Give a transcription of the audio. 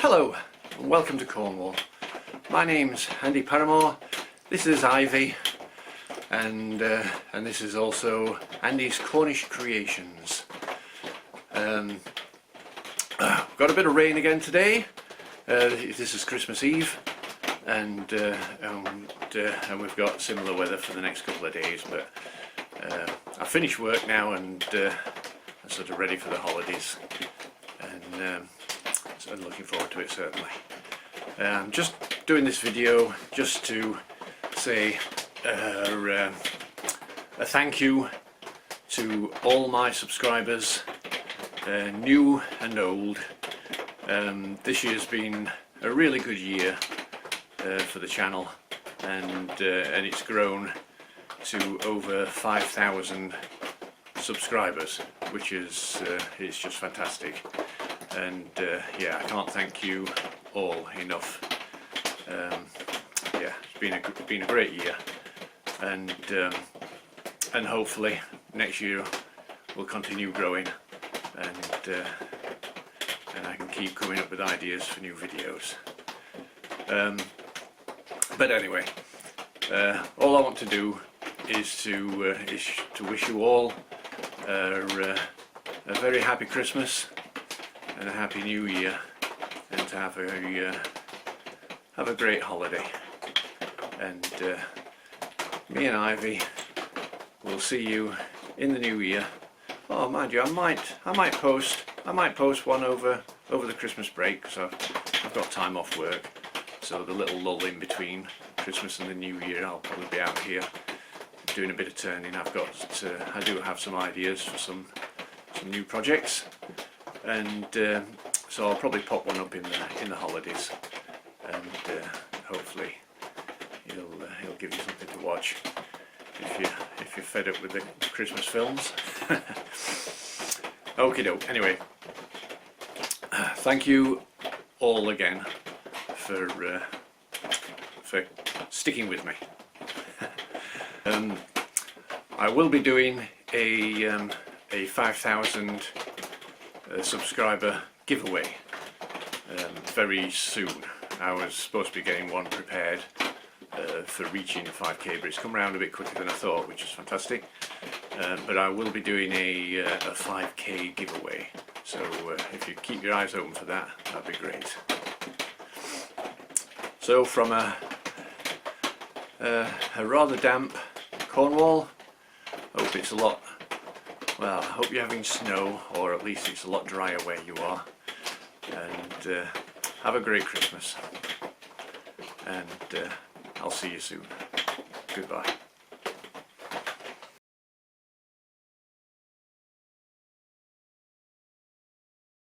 Hello and welcome to Cornwall. My name's Andy Paramore, this is Ivy, and this is also Andy's Cornish Creations. Got a bit of rain again today. This is Christmas Eve, and we've got similar weather for the next couple of days, but I finished work now and I'm sort of ready for the holidays, and I'm looking forward to it certainly. I'm just doing this video just to say a thank you to all my subscribers, new and old. This year's been a really good year for the channel, and it's grown to over 5,000 subscribers, which is just fantastic. And yeah, I can't thank you all enough. Yeah, it's been a great year, and hopefully next year we'll continue growing, and I can keep coming up with ideas for new videos. But anyway, all I want to do is to wish you all a very happy Christmas and a happy New Year, and to have a great holiday. And me and Ivy will see you in the new year. Oh, mind you, I might post one over the Christmas break, because I've got time off work. So the little lull in between Christmas and the New Year, I'll probably be out here doing a bit of turning. I do have some ideas for some new projects, and so I'll probably pop one up in the holidays, and hopefully he'll give you something to watch if you're fed up with the Christmas films. Okie doke. Anyway, thank you all again for sticking with me. I will be doing a 5,000 subscriber giveaway very soon. I was supposed to be getting one prepared for reaching 5k, but it's come around a bit quicker than I thought, which is fantastic. But I will be doing a 5k giveaway, so if you keep your eyes open for that, that'd be great. So from a rather damp Cornwall, hope it's a lot, well, I hope you're having snow, or at least it's a lot drier where you are, and have a great Christmas, and I'll see you soon. Goodbye.